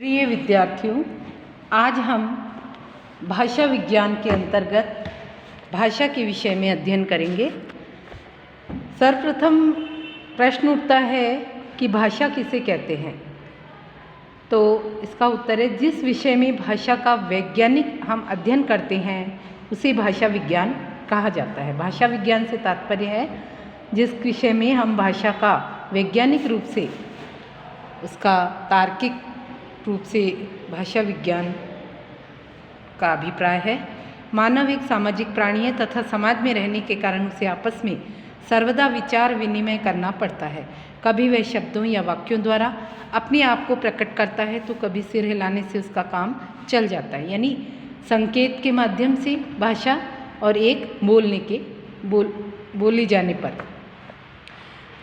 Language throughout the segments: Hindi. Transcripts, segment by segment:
प्रिय विद्यार्थियों, आज हम भाषा विज्ञान के अंतर्गत भाषा के विषय में अध्ययन करेंगे। सर्वप्रथम प्रश्न उठता है कि भाषा किसे कहते हैं। तो इसका उत्तर है, जिस विषय में भाषा का वैज्ञानिक हम अध्ययन करते हैं उसे भाषा विज्ञान कहा जाता है। भाषा विज्ञान से तात्पर्य है जिस विषय में हम भाषा का वैज्ञानिक रूप से उसका तार्किक रूप से भाषा विज्ञान का अभिप्राय है। मानव एक सामाजिक प्राणी है तथा समाज में रहने के कारण उसे आपस में सर्वदा विचार विनिमय करना पड़ता है। कभी वह शब्दों या वाक्यों द्वारा अपने आप को प्रकट करता है तो कभी सिर हिलाने से उसका काम चल जाता है, यानी संकेत के माध्यम से भाषा और एक बोलने के बोली जाने पर।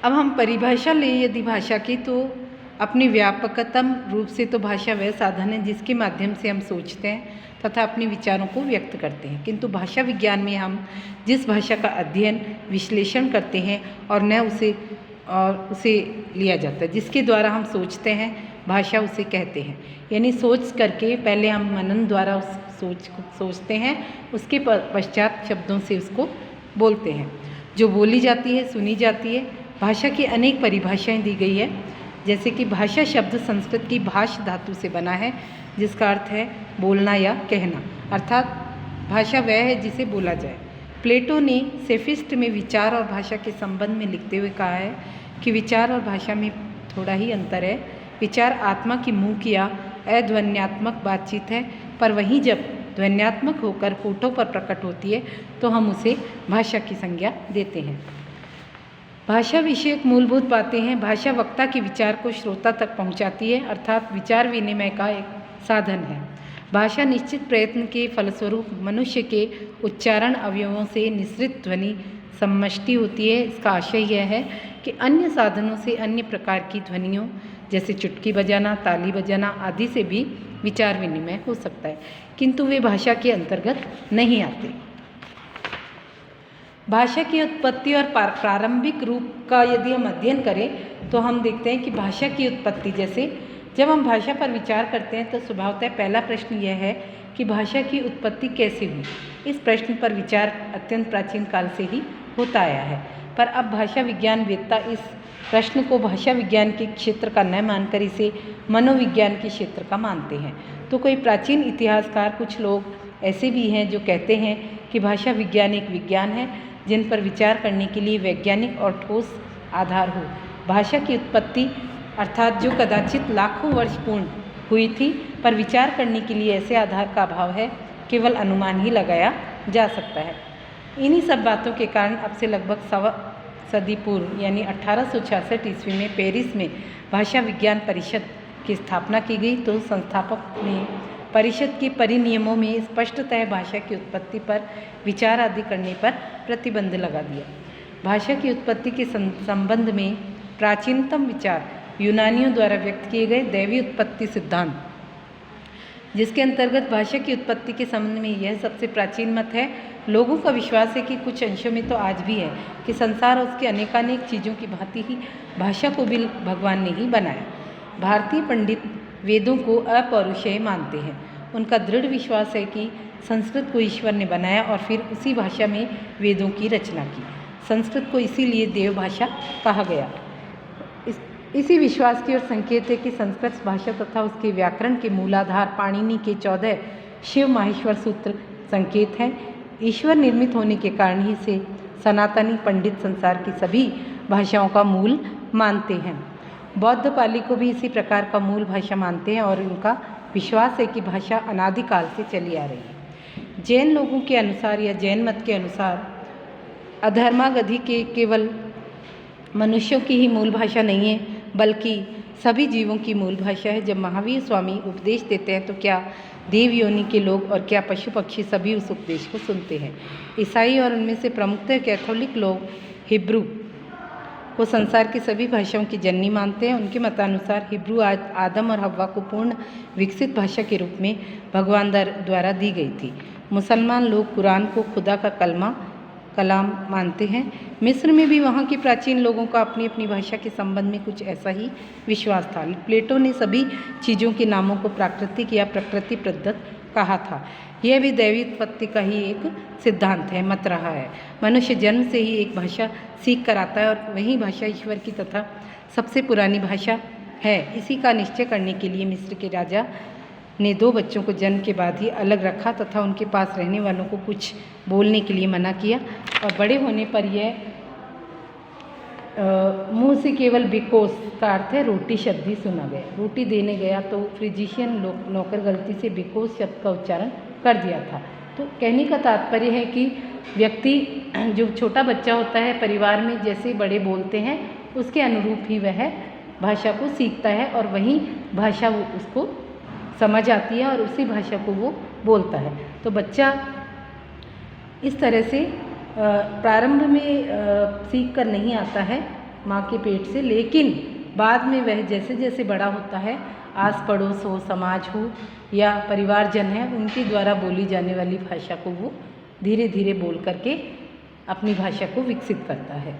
अब हम परिभाषा लें यदि भाषा की, तो अपने व्यापकतम रूप से तो भाषा वह साधन है जिसके माध्यम से हम सोचते हैं तथा अपने विचारों को व्यक्त करते हैं। किंतु भाषा विज्ञान में हम जिस भाषा का अध्ययन विश्लेषण करते हैं और उसे लिया जाता है, जिसके द्वारा हम सोचते हैं, भाषा उसे कहते हैं। यानी सोच करके पहले हम मनन द्वारा उस सोच को सोचते हैं, उसके पश्चात शब्दों से उसको बोलते हैं, जो बोली जाती है, सुनी जाती है। भाषा की अनेक परिभाषाएं दी गई है, जैसे कि भाषा शब्द संस्कृत की भाष धातु से बना है, जिसका अर्थ है बोलना या कहना, अर्थात भाषा वह है जिसे बोला जाए। प्लेटो ने सेफिस्ट में विचार और भाषा के संबंध में लिखते हुए कहा है कि विचार और भाषा में थोड़ा ही अंतर है। विचार आत्मा की मुख या अध्वन्यात्मक बातचीत है, पर वहीं जब ध्वन्यात्मक होकर होठों पर प्रकट होती है तो हम उसे भाषा की संज्ञा देते हैं। भाषा विषयक मूलभूत बातें हैं। भाषा वक्ता के विचार को श्रोता तक पहुंचाती है, अर्थात विचार विनिमय का एक साधन है। भाषा निश्चित प्रयत्न के फलस्वरूप मनुष्य के उच्चारण अवयवों से निःसृत ध्वनि समष्टि होती है। इसका आशय यह है कि अन्य साधनों से अन्य प्रकार की ध्वनियों जैसे चुटकी बजाना, ताली बजाना आदि से भी विचार विनिमय हो सकता है, किंतु वे भाषा के अंतर्गत नहीं आते। भाषा की उत्पत्ति और प्रारंभिक रूप का यदि हम अध्ययन करें तो हम देखते हैं कि भाषा की उत्पत्ति, जैसे जब हम भाषा पर विचार करते हैं तो स्वभावतः पहला प्रश्न यह है कि भाषा की उत्पत्ति कैसे हुई। इस प्रश्न पर विचार अत्यंत प्राचीन काल से ही होता आया है, पर अब भाषा विज्ञान वेत्ता इस प्रश्न को भाषा विज्ञान के क्षेत्र का न मानकर इसे मनोविज्ञान के क्षेत्र का मानते हैं। तो कोई प्राचीन इतिहासकार, कुछ लोग ऐसे भी हैं जो कहते हैं कि भाषा विज्ञान एक विज्ञान है जिन पर विचार करने के लिए वैज्ञानिक और ठोस आधार हो। भाषा की उत्पत्ति अर्थात जो कदाचित लाखों वर्ष पूर्ण हुई थी, पर विचार करने के लिए ऐसे आधार का अभाव है, केवल अनुमान ही लगाया जा सकता है। इन्हीं सब बातों के कारण अब से लगभग सवा सदी पूर्व यानी 1866 ईस्वी में पेरिस में भाषा विज्ञान परिषद की स्थापना की गई। तो संस्थापक ने परिषद के परिनियमों में स्पष्टतः भाषा की उत्पत्ति पर विचार आदि करने पर प्रतिबंध लगा दिया। भाषा की उत्पत्ति के संबंध में प्राचीनतम विचार यूनानियों द्वारा व्यक्त किए गए दैवी उत्पत्ति सिद्धांत, जिसके अंतर्गत भाषा की उत्पत्ति के संबंध में यह सबसे प्राचीन मत है। लोगों का विश्वास है कि कुछ अंशों में तो आज भी है कि संसार और उसके अनेकानेक चीज़ों की भांति ही भाषा को भी भगवान ने ही बनाया। भारतीय पंडित वेदों को अपौरुषेय मानते हैं। उनका दृढ़ विश्वास है कि संस्कृत को ईश्वर ने बनाया और फिर उसी भाषा में वेदों की रचना की। संस्कृत को इसीलिए देव भाषा कहा गया। इसी विश्वास की ओर संकेत है कि संस्कृत भाषा तथा उसके व्याकरण के मूलाधार पाणिनि के 14 शिव माहेश्वर सूत्र संकेत हैं। ईश्वर निर्मित होने के कारण ही से सनातनी पंडित संसार की सभी भाषाओं का मूल मानते हैं। बौद्ध पाली को भी इसी प्रकार का मूल भाषा मानते हैं और उनका विश्वास है कि भाषा अनादिकाल से चली आ रही है। जैन लोगों के अनुसार या जैन मत के अनुसार अधर्मागधि के केवल मनुष्यों की ही मूल भाषा नहीं है, बल्कि सभी जीवों की मूल भाषा है। जब महावीर स्वामी उपदेश देते हैं तो क्या देव योनि के लोग और क्या पशु पक्षी सभी उस उपदेश को सुनते हैं। ईसाई और उनमें से प्रमुखतः कैथोलिक लोग हिब्रू को संसार की सभी भाषाओं की जननी मानते हैं। उनके मतानुसार हिब्रू आदम और हव्वा को पूर्ण विकसित भाषा के रूप में भगवान द्वारा दी गई थी। मुसलमान लोग कुरान को खुदा का कलमा कलाम मानते हैं। मिस्र में भी वहाँ के प्राचीन लोगों का अपनी अपनी भाषा के संबंध में कुछ ऐसा ही विश्वास था। प्लेटो ने सभी चीज़ों के नामों को प्राकृतिक या प्रकृति प्रदत्त कहा था। यह भी दैवी उत्पत्ति का ही एक सिद्धांत है, मत रहा है। मनुष्य जन्म से ही एक भाषा सीख कर आता है और वही भाषा ईश्वर की तथा सबसे पुरानी भाषा है। इसी का निश्चय करने के लिए मिस्र के राजा ने 2 बच्चों को जन्म के बाद ही अलग रखा तथा उनके पास रहने वालों को कुछ बोलने के लिए मना किया और बड़े होने पर यह मुंह से केवल बिकोस का अर्थ है रोटी शब्द ही सुना गया। रोटी देने गया तो फ्रिजिशियन नौकर गलती से बिकोस शब्द का उच्चारण कर दिया था। तो कहने का तात्पर्य है कि व्यक्ति जो छोटा बच्चा होता है परिवार में जैसे बड़े बोलते हैं उसके अनुरूप ही वह भाषा को सीखता है और वही भाषा वो उसको समझ आती है और उसी भाषा को वो बोलता है। तो बच्चा इस तरह से प्रारंभ में सीख कर नहीं आता है माँ के पेट से, लेकिन बाद में वह जैसे जैसे बड़ा होता है आस पड़ोस हो, समाज हो या परिवारजन है उनके द्वारा बोली जाने वाली भाषा को वो धीरे धीरे बोल करके अपनी भाषा को विकसित करता है।